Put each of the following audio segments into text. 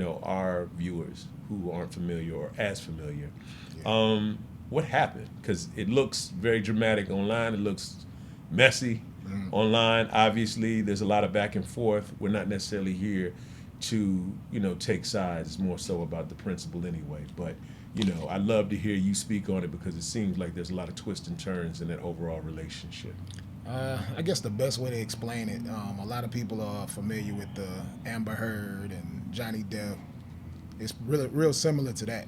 our viewers who aren't familiar or as familiar. Yeah. What happened? Because it looks very dramatic online. It looks messy Mhm. online. Obviously, there's a lot of back and forth. We're not necessarily here to, take sides. It's more so about the principle anyway. But, I'd love to hear you speak on it because it seems like there's a lot of twists and turns in that overall relationship. I guess the best way to explain it, a lot of people are familiar with the Amber Heard and Johnny Depp. It's really real similar to that.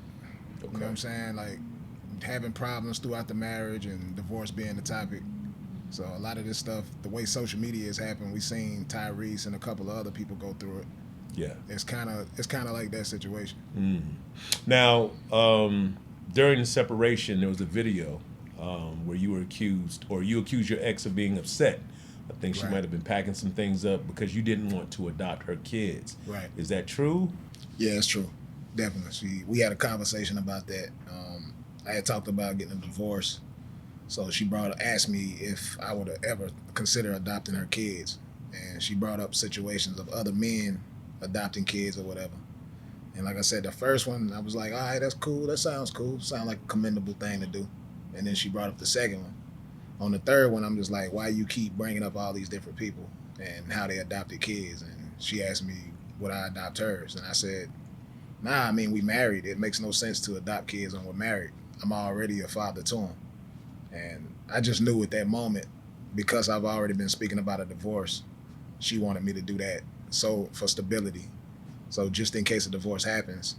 You know what Okay. I'm saying? Like having problems throughout the marriage and divorce being the topic. So a lot of this stuff, the way social media has happened, we've seen Tyrese and a couple of other people go through it. Yeah. It's kind of like that situation. Mm. Now, during the separation, there was a video where you were accused, or you accused your ex of being upset. I think she Right. might have been packing some things up because you didn't want to adopt her kids. Right. Is that true? Yeah, it's true. Definitely. We had a conversation about that. I had talked about getting a divorce. So she asked me if I would ever consider adopting her kids, and she brought up situations of other men adopting kids or whatever. And like I said, the first one I was like, all right, that's cool. That sounds cool. Sound like a commendable thing to do. And then she brought up the second one. On the third one, I'm just like, why you keep bringing up all these different people and how they adopted kids? And she asked me would I adopt hers, and I said, nah. I mean, we married. It makes no sense to adopt kids when we're married. I'm already a father to them. And I just knew at that moment, because I've already been speaking about a divorce, she wanted me to do that. So for stability. So just in case a divorce happens,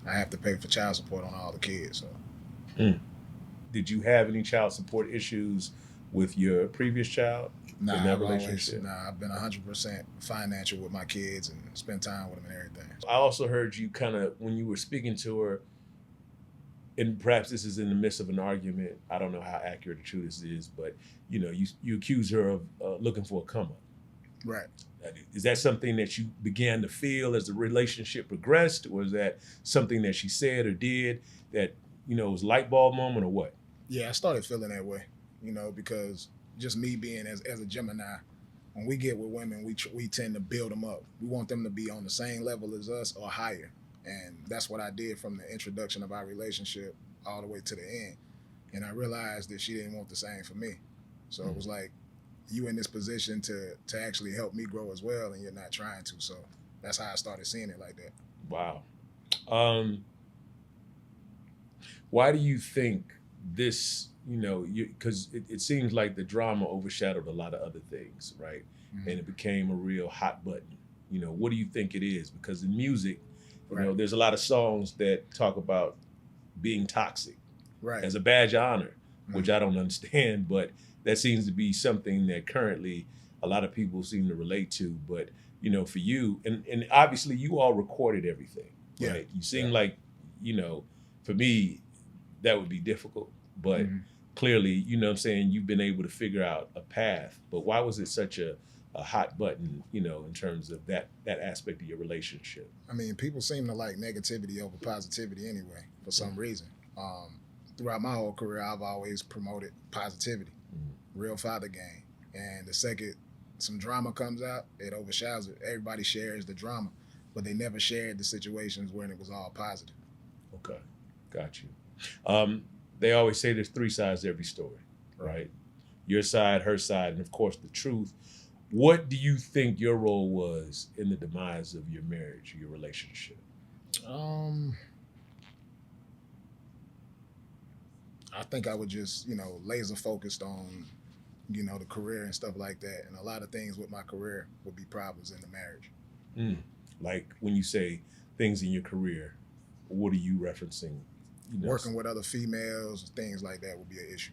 I have to pay for child support on all the kids. So Mm. Did you have any child support issues with your previous child in that relationship? I've been 100% financial with my kids and spend time with them and everything. I also heard you kind of, when you were speaking to her, and perhaps this is in the midst of an argument. I don't know how accurate or true this is, but you accuse her of looking for a come up. Right. Is that something that you began to feel as the relationship progressed, or is that something that she said or did that was a light bulb moment, or what? Yeah, I started feeling that way, because just me being as a Gemini, when we get with women, we tend to build them up. We want them to be on the same level as us or higher, and that's what I did from the introduction of our relationship all the way to the end. And I realized that she didn't want the same for me, so it was like, you in this position to actually help me grow as well, and you're not trying to. So that's how I started seeing it like that. Wow. Um, why do you think this? Because it seems like the drama overshadowed a lot of other things, right? Mm-hmm. And it became a real hot button. What do you think it is? Because in music, Right. there's a lot of songs that talk about being toxic Right. as a badge of honor, which Mhm. I don't understand, but that seems to be something that currently a lot of people seem to relate to. But for you, and obviously you all recorded everything, Yeah. right? You seem Yeah. like, for me, that would be difficult, but Mhm. clearly, what I'm saying, you've been able to figure out a path. But why was it such a hot button, in terms of that aspect of your relationship? I mean, people seem to like negativity over positivity anyway, for some reason. Throughout my whole career, I've always promoted positivity, real father game. And the second some drama comes out, it overshadows it. Everybody shares the drama, but they never shared the situations when it was all positive. Okay, got you. They always say there's three sides to every story, right? Your side, her side, and of course the truth. What do you think your role was in the demise of your marriage, your relationship? Um, I think I would just, laser focused on, the career and stuff like that. And a lot of things with my career would be problems in the marriage. Mm. Like when you say things in your career, what are you referencing? Working with other females, things like that would be an issue.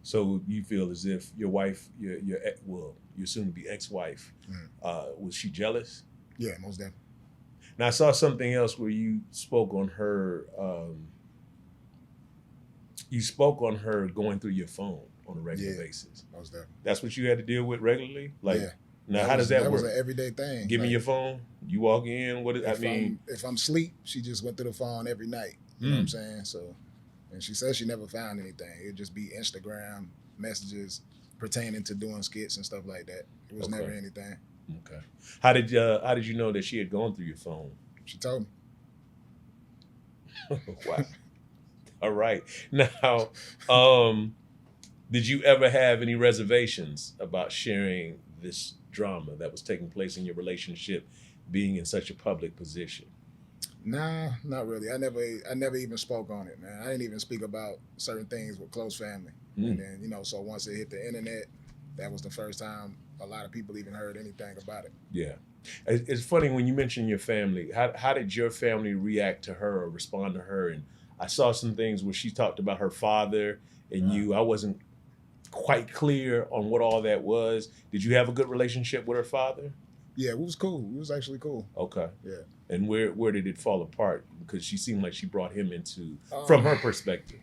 So you feel as if your wife, your soon to be ex-wife, was she jealous? Yeah, most definitely. Now I saw something else where you spoke on her. You spoke on her going through your phone on a regular basis. Most definitely. That's what you had to deal with regularly. Like, Yeah. now how does that That work? was an everyday thing. Give me Like, your phone. You walk in. What? I mean, if I'm asleep, she just went through the phone every night. You know what I'm saying? So, and she says she never found anything. It'd just be Instagram messages pertaining to doing skits and stuff like that. It was never anything. Okay. How did you know that she had gone through your phone? She told me. Wow. All right. Now, um, did you ever have any reservations about sharing this drama that was taking place in your relationship, being in such a public position? Nah, not really. I never even spoke on it, man. I didn't even speak about certain things with close family. And Mm, then, so once it hit the internet, that was the first time a lot of people even heard anything about it. yeah. It's funny when you mention your family. How did your family react to her or respond to her? And I saw some things where she talked about her father and Uh, you. I wasn't quite clear on what all that was. Did you have a good relationship with her father? yeah, it was cool. It was actually cool. Okay. Yeah. And where did it fall apart? Because she seemed like she brought him into, from Um, her perspective.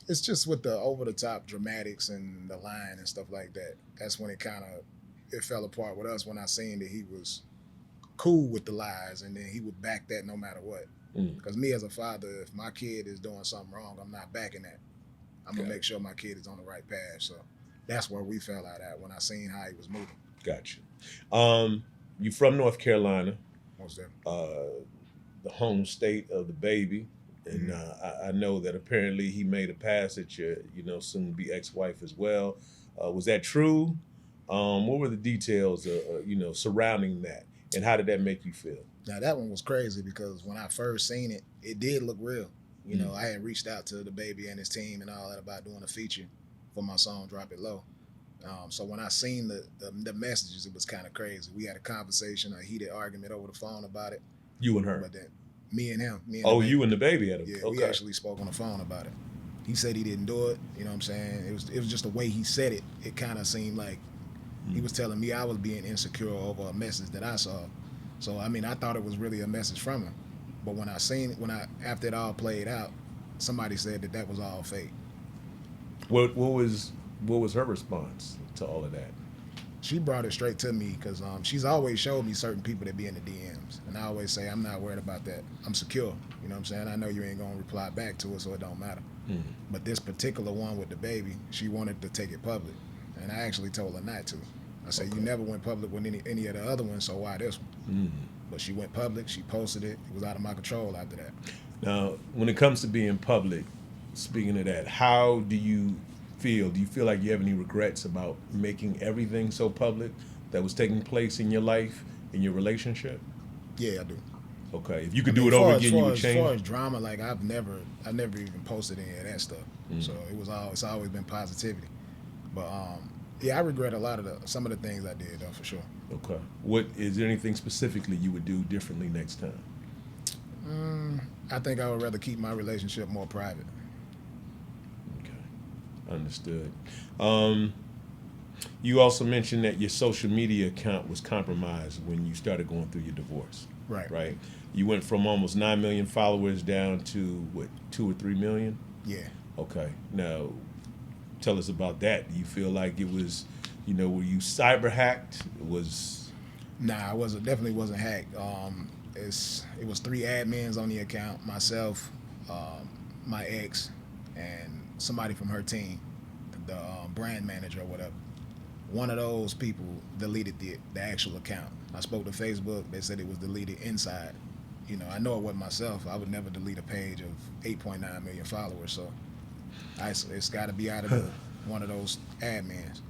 it's just with the over the top dramatics and the line and stuff like that. That's when it fell apart with us when I seen that he was cool with the lies and then he would back that no matter what. Mm, Because me as a father, if my kid is doing something wrong, I'm not backing that. I'm gonna got make sure my kid is on the right path. So that's where we fell out at when I seen how he was moving. Gotcha. You from North Carolina, Most definitely. the home state of DaBaby, and Mhm. I know that apparently he made a pass at your, soon to be ex-wife as well. Was that true? What were the details, surrounding that, and how did that make you feel? Now that one was crazy because when I first seen it, it did look real. Mm, I had reached out to DaBaby and his team and all that about doing a feature for my song "Drop It Low." So when I seen the messages, it was kind of crazy. We had a conversation, a heated argument over the phone about it. you and her. But then me and him, me and Oh, DaBaby, you and DaBaby had a yeah, we okay. actually spoke on the phone about it. He said he didn't do it. You know what I'm saying? It was just the way he said it. It kind of seemed like he Mm, was telling me I was being insecure over a message that I saw. So I mean, I thought it was really a message from him. But after it all played out, somebody said that was all fake. what was her response to all of that? She brought it straight to me because she's always showed me certain people that be in the DMs, and I always say I'm not worried about that. I'm secure. You know what I'm saying? I know you ain't gonna reply back to it, so it don't matter. Mm, But this particular one with DaBaby, she wanted to take it public, and I actually told her not to. I said, okay. you never went public with any of the other ones, so why this one? Mm. But she went public. She posted it. It was out of my control after that. Now, when it comes to being public, speaking of that, how do you feel? Do you feel like you have any regrets about making everything so public that was taking place in your life, in your relationship? Yeah, I do. Okay, if you I could do mean, it over again, you would far change. as drama, like I never even posted any of that stuff. Mm. So it's always been positivity. But yeah, I regret some of the things I did though for sure. Okay, what is there anything specifically you would do differently next time? I think I would rather keep my relationship more private. Okay, understood. Um, you also mentioned that your social media account was compromised when you started going through your divorce. Right. Right? You went from almost 9 million followers down to what, 2 or 3 million? Yeah. Okay. Now, tell us about that. Do you feel like it was, were you cyber hacked? Nah, I wasn't. Definitely wasn't hacked. It was three admins on the account: myself, my ex, and somebody from her team, the brand manager or whatever. One of those people deleted the actual account. I spoke to Facebook. They said it was deleted inside. I know it wasn't myself. I would never delete a page of 8.9 million followers. So it's got to be out of one of those admins.